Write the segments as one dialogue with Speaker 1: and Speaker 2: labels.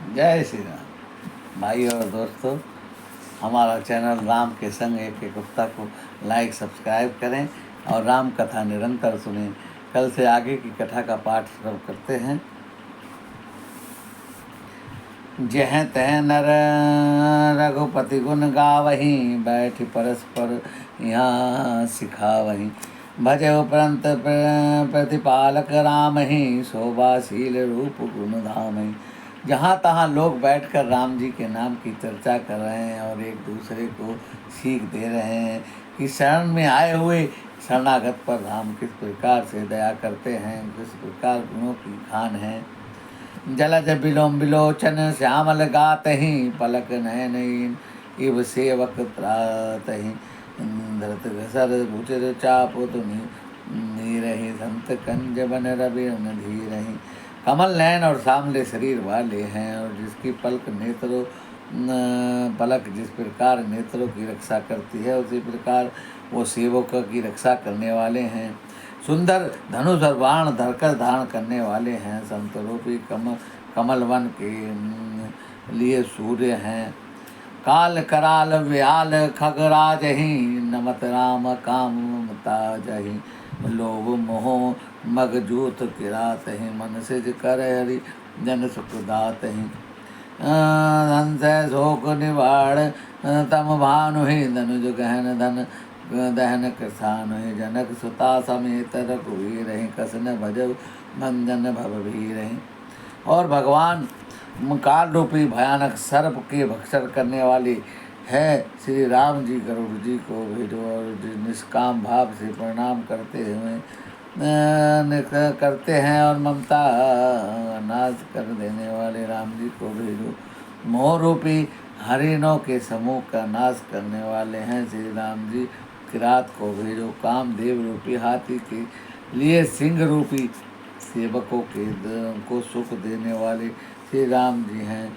Speaker 1: जय श्री राम। भाई और दोस्तों, हमारा चैनल राम के संग एक गुप्ता को लाइक सब्सक्राइब करें और राम कथा निरंतर सुनें। कल से आगे की कथा का पाठ शुरू करते हैं। जह तह नर रघुपति गुण गावहीं, बैठ परस्पर यहाँ सिखावहीं। भजे उपरंत प्रतिपालक राम ही, शोभाशील रूप गुण धामहि। जहाँ तहाँ लोग बैठकर राम जी के नाम की चर्चा कर रहे हैं और एक दूसरे को सीख दे रहे हैं कि शरण में आए हुए शरणागत पर राम किस प्रकार से दया करते हैं, किस प्रकार गुणों की खान है। जलज बिलोम बिलोचन श्यामल गातहि, पलक नयन इव सेवक त्रातहि। धृत घसर रुचिर चापु तुनि, नीरहि संत कंज बन रवि धीरहि। कमल नयन और सामले शरीर वाले हैं और जिसकी पलक जिस प्रकार नेत्रों की रक्षा करती है, उसी प्रकार वो सेवकों की रक्षा करने वाले हैं। सुंदर धनुष और बाण धरकर धारण करने वाले हैं। संत रूपी कमल वन के लिए सूर्य हैं। काल कराल व्याल खगराज ही, नमत राम काम ताजहि। लोभ मोह मग जूत किरात ही, मन सिज कर हरि जन सुख दात ही। धन से शोक निवाड़ तम भानु ही, धनुज गहन धन दहन कृषानु ही। जनक सुता समेत रघुवीर ही, कसन भजव भंजन भवभीर ही। और भगवान काल रूपी भयानक सर्प के भक्षण करने वाले है श्री राम जी गरुड़ जी को भेजो। और निष्काम भाव से प्रणाम करते हैं और ममता नाश कर देने वाले राम जी को भेजो। मोह रूपी हरिणों के समूह का नाश करने वाले हैं श्री राम जी किरात को भेजो। कामदेव रूपी हाथी के लिए सिंह रूपी सेवकों को सुख देने वाले श्री राम जी हैं।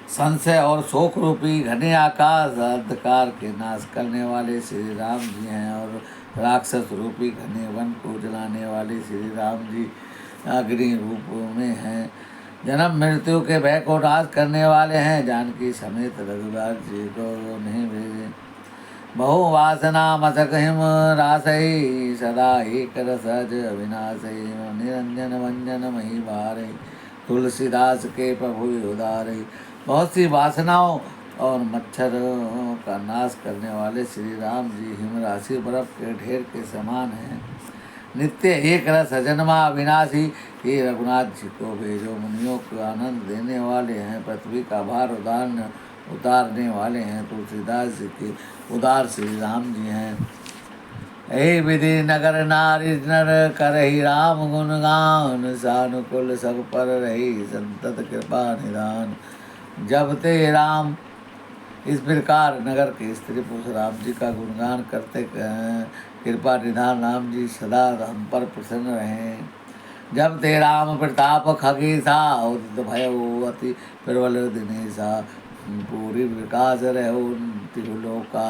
Speaker 1: संशय और शोक रूपी घने आकाश अंधकार के नाश करने वाले श्री राम जी हैं। और राक्षस रूपी घने वन को जलाने वाले श्री राम जी अग्नि रूप में हैं। जन्म मृत्यु के भय को नाश करने वाले हैं। जानकी समेत रघुनाथ जी को नहीं भेजे। बहु वासना मसक हिम रासहि, सदा एक रसज अविनाशहि। निरंजन भंजन मही भारे, तुलसीदास के प्रभु उदारे। बहुत सी वासनाओं और मच्छरों का नाश करने वाले श्री राम जी हिम राशि बर्फ के ढेर के समान हैं। नित्य एक रस अजन्मा अविनाशी, हे रघुनाथ जी को भेजो। मुनियों को आनंद देने वाले हैं। पृथ्वी का भार उतारने वाले हैं। तुलसीदास जी के उदार श्री राम जी हैं। हे विधि नगर नारी नर करहि राम गुण गान, सानुकूल सब पर रही संतत कृपा निधान। जब ते राम इस प्रकार नगर के स्त्री पुरुष राम जी का गुणगान करते कृपा निधान राम जी सदा हम पर प्रसन्न रहें। जब ते राम प्रताप खगेसा, उदित भयो अति प्रबल दिनेसा। पूरी विकास रहो तिहुलोका,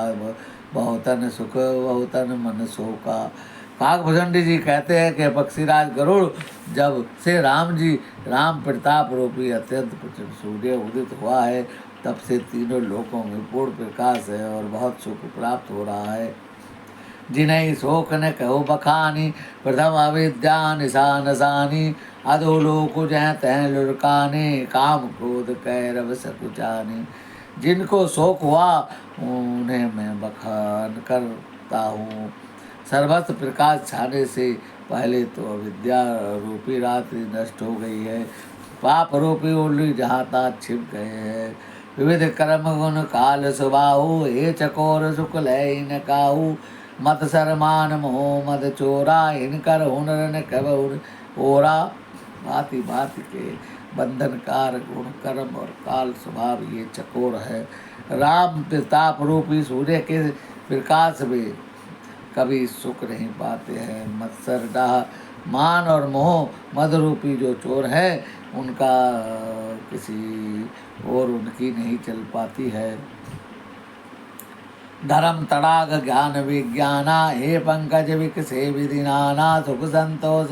Speaker 1: बहुतन सुख बहुतन मन शोका। काकभुजंडी जी कहते हैं कि पक्षीराज गरुड़ जब से राम प्रताप रूपी अत्यंत प्रचंड सूर्य उदित हुआ है, तब से तीनों लोकों में पूर्ण प्रकाश है और बहुत सुख प्राप्त हो रहा है। जिन्हें शोक न कहो बखानी, प्रथम अविद्या निशान सानी। अधोलोक जह तह लुढ़काने, काम क्रोध कैरव सकुचानी। जिनको शोक हुआ उन्हें मैं बखान करता हूँ। सर्वत्र प्रकाश छाने से पहले तो अविद्या रूपी रात्रि नष्ट हो गई है। पाप रूपी उल्ली जहाँ तहाँ छिप गए हैं। विविध कर्म गुण काल सुबाहु, हे चकोर शुक्ल है इन काहू। मत सरमान मोह मद चोरा, इनकर हुनर न कब ओरा। भांति भांति के बंधनकार गुण कर्म और काल स्वभाव ये चकोर है। राम प्रताप रूपी सूर्य के प्रकाश में कभी सुख नहीं पाते हैं। मत्सर डाह मान और मोह मद रूपी जो चोर है, उनका किसी और उनकी नहीं चल पाती है। धर्म तड़ाग ज्ञान विज्ञाना, हे पंकज विकसे विधि नाना। सुख संतोष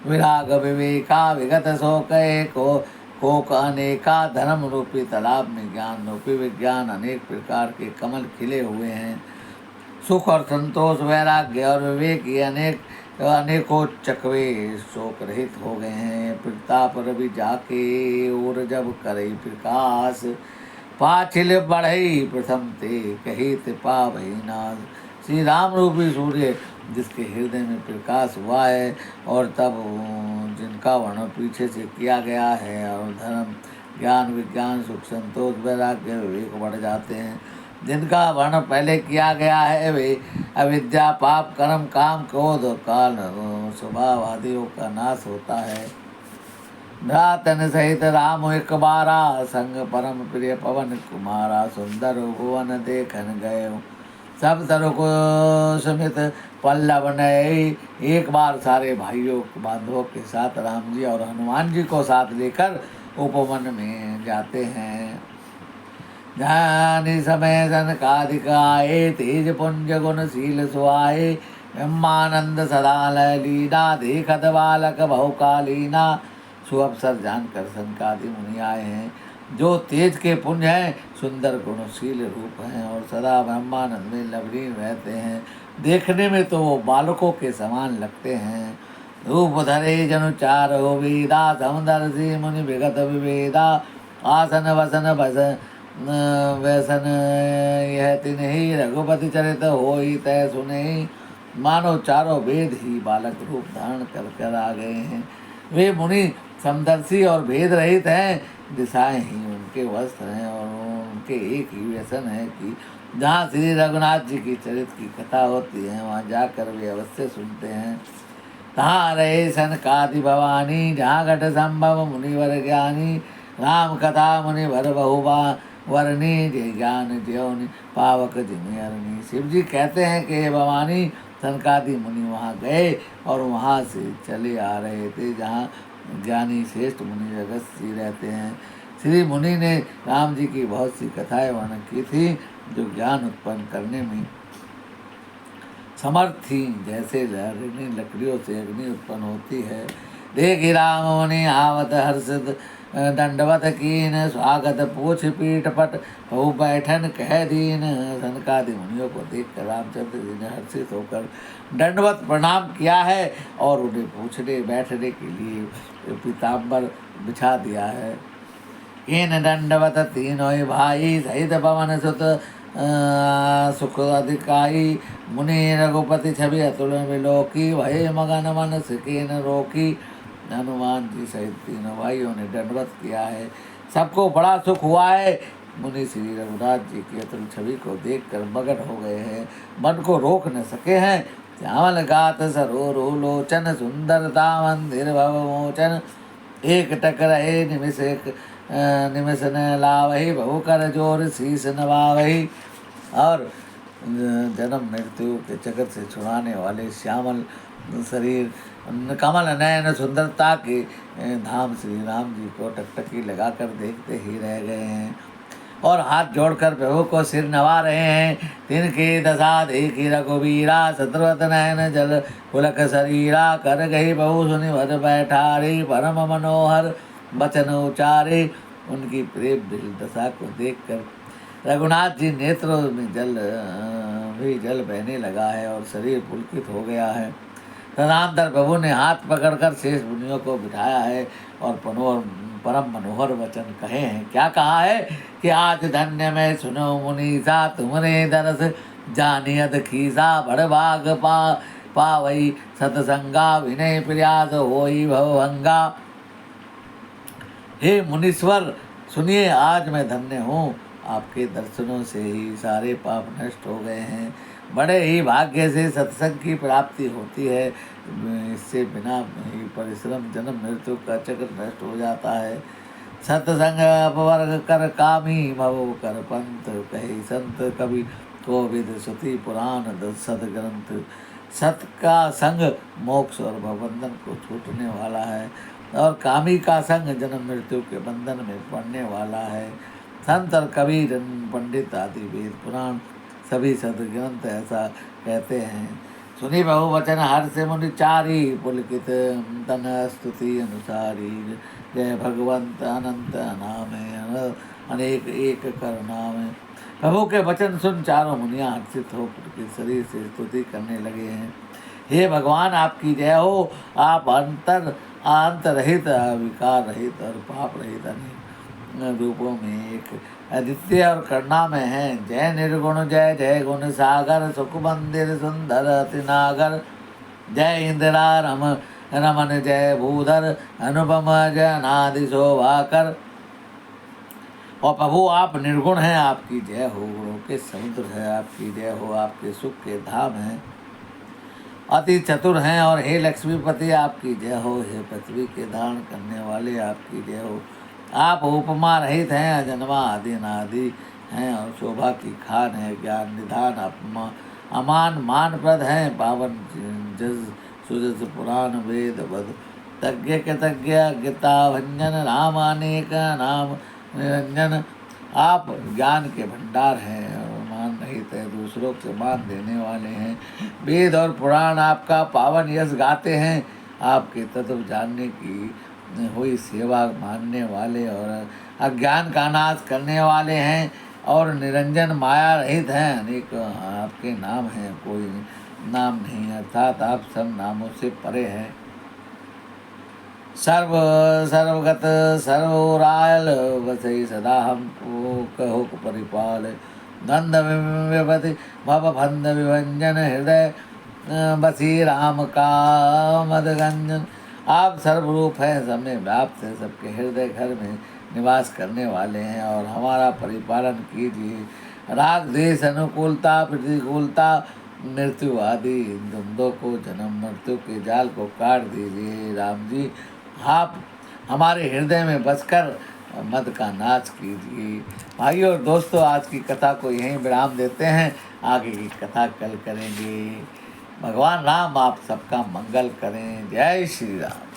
Speaker 1: विराग विवेका, विगत शोक को कोक अनेका धर्म रूपी तालाब में ज्ञान रूपी विज्ञान अनेक प्रकार के कमल खिले हुए हैं। सुख और संतोष वैराग्य और विवेक ये अनेकों चकवे शोक रहित हो गए हैं। प्रताप रवि जाके और जब करे प्रकाश, पाछिल बढ़ई प्रथम ते कही ते पावई नाश। श्री राम रूपी सूर्य जिसके हृदय में प्रकाश हुआ है और तब जिनका वर्णन पीछे से किया गया है और धर्म ज्ञान विज्ञान सुख संतोष वैराग्य विवेक बढ़ जाते हैं। जिनका वर्णन पहले किया गया है वे अविद्या पाप कर्म काम क्रोध काल स्वभाव आदियों का नाश होता है। भ्रातन सहित राम एक बारा संग परम प्रिय पवन कुमारा, सुंदर भुवन देखन गए सब तरु को समित पल्लव नए। एक बार सारे भाइयों बांधवों के साथ राम जी और हनुमान जी को साथ लेकर उपवन में जाते हैं। ध्यान समय सनकादिकाए तेज पुंज गुणशील सुहाए, ब्रह्मानंद सदा लीना देखत बालक बहुकालीना। सुअवसर जानकर सनकादि मुनि आए हैं जो तेज के पुंज हैं, सुंदर गुणशील रूप हैं और सदा ब्रह्मानंद में लवलीन रहते हैं। देखने में तो वो बालकों के समान लगते हैं। रूप धरे जनु चार हो वेदा, समदर्शी मुनि विगत विवेदा। आसन वसन बस व्यसन यह तिन्हि, रघुपति चरित होई तय सुने। मानो चारों वेद ही बालक रूप धारण कर कर आ गए हैं। वे मुनि समदर्शी और भेद रहित हैं। दिशाएं ही उनके वस्त्र हैं और उनके एक ही व्यसन है कि जहाँ श्री रघुनाथ जी की चरित की कथा होती है वहाँ जाकर वे अवश्य सुनते हैं। तहाँ रहे सनकादि भवानी, जहाँ घट संभव मुनिवर ज्ञानी। राम कथा मुनि भर बहुबा वरनी, जय ज्ञान ज्योनि पावक जिनि अरनी। शिव जी कहते हैं कि हे भवानी, सनकादि मुनि वहाँ गए और वहाँ से चले आ रहे थे जहाँ ज्ञानी श्रेष्ठ मुनि अगस्त्य रहते हैं। श्री मुनि ने राम जी की बहुत सी कथाएं वर्णन की थी जो ज्ञान उत्पन्न करने में समर्थ थी। जैसे लकड़ियों से अग्नि उत्पन्न होती है। देखी राम मुनि आवत हर्षित दंडवत कीन, स्वागत पूछ पीठ पट बहु बैठन कह दीन। सनकादि मुनियों को देखकर रामचंद्र जी ने हर्षित होकर दंडवत प्रणाम किया है और उन्हें पूछने बैठने के लिए पीताम्बर बिछा दिया है। इन दंडवत तीनों भाई सहित पवन सुत सुख अधिकाई। मुनि रघुपति छवि अतुल विलोकी, भय मगन मन सिकेन रोकी। हनुमान जी सहित तीनों भाइयों ने दंडवत किया है। सबको बड़ा सुख हुआ है। मुनि श्री रघुनाथ जी की अतुल छवि को देखकर मगन हो गए हैं, मन को रोक न सके हैं। श्यामल गात सरोरु लोचन, सुंदरता मंदिर भव मोचन। एक टक रहे निमिष न लावही, बहु कर जोर शीस नवावही। और जन्म मृत्यु के चक्कर से छुड़ाने वाले श्यामल शरीर कमल नयन सुंदरता के धाम श्री राम जी को टकटकी लगाकर देखते ही रह गए हैं और हाथ जोड़कर प्रभु को सिर नवा रहे हैं। तिनके दशा देखी रघुवीरा, शत्रुवत नयन जल पुलक शरीरा। कर गई बहु सुनि भर बैठारी, परम मनोहर वचन उचारे। उनकी प्रेम दिल दशा को देखकर रघुनाथ जी नेत्रों में जल बहने लगा है और शरीर पुलकित हो गया है। तदनंतर प्रभु ने हाथ पकड़कर शेष मुनियों को बिठाया है और परम मनोहर वचन कहे हैं। क्या कहा है कि आज धन्य मैं सुनो मुनीसा, तुमरे दरस जानियत खीसा। बड़ भाग पावई सतसंगा, विनय प्रयास होई भवभंगा। हे मुनीश्वर सुनिए, आज मैं धन्य हूँ। आपके दर्शनों से ही सारे पाप नष्ट हो गए हैं। बड़े ही भाग्य से सत्संग की प्राप्ति होती है। इससे बिना ही परिश्रम जन्म मृत्यु का चक्र नष्ट हो जाता है। सत्संग अपवर्ग कर कामी, भव कर पंथ कही संत। कवि कोविद श्रुति पुराण सदग्रंथ। सत का संग मोक्ष और भवबंधन को छूटने वाला है और कामी का संग जन्म मृत्यु के बंधन में पड़ने वाला है। संत और कबीर पंडित आदि वेद पुराण सभी सदग्रंथ ऐसा कहते हैं। सुनी बहु वचन हर से मुनि चारी, पुलकित तन स्तुति अनुसारी। जय भगवंत अनंत नाम है, अनेक एक कर नाम है। प्रभु के वचन सुन चारों मुनियाँ हर्षित हो के शरीर से स्तुति करने लगे हैं। हे भगवान आपकी जय हो, आप अंत रहित, विकार रहित और पाप रहित अनेक रूपों में एक अद्वितीय और करुणा में है। जय निर्गुण जय जय गुण सागर, सुख मंदिर सुंदर अति नागर। जय इंदिरा रमन जय भूधर, अनुपम जय अनादि शोभाकर। और प्रभु आप निर्गुण हैं, आपकी जय हो। गुणों के समुद्र है, आपकी जय हो। आपके सुख के धाम हैं, अति चतुर हैं। और हे लक्ष्मीपति आपकी जय हो। हे पृथ्वी के धारण करने वाले आपकी जय हो। आप उपमा रहित हैं, अजन्मा आदि अनादि हैं और शोभा की खान है। ज्ञान निधान अपमा अमान मानप्रद हैं, पावन जस सुजस पुराण वेद बद। तज्ञ के तज्ञ गीता भंजन, राम अनेक नाम निरंजन। आप ज्ञान के भंडार हैं और मान रहित है, दूसरों के मान देने वाले हैं। वेद और पुराण आपका पावन यश गाते हैं। आपके तत्व जानने की हुई सेवा मानने वाले और अज्ञान का नाश करने वाले हैं और निरंजन माया रहित हैं। अनेक आपके नाम हैं, कोई नाम नहीं, अर्थात आप सब नामों से परे हैं। सर्वगत सर्वरायल बसई सदा हमको कहो परिपाल। नंद विपति भव भंद विभंजन, हृदय बसी राम का मदगंजन। आप सर्वरूप हैं, सब में व्याप्त है, सबके हृदय घर में निवास करने वाले हैं और हमारा परिपालन कीजिए। राग देश अनुकूलता प्रतिकूलता मृत्यु आदि द्वंद्वों को, जन्म मृत्यु के जाल को काट दीजिए। राम जी आप हमारे हृदय में बसकर मद का नाश कीजिए। भाइयों और दोस्तों, आज की कथा को यहीं विराम देते हैं, आगे की कथा कल करेंगे। भगवान राम आप सबका मंगल करें। जय श्री राम।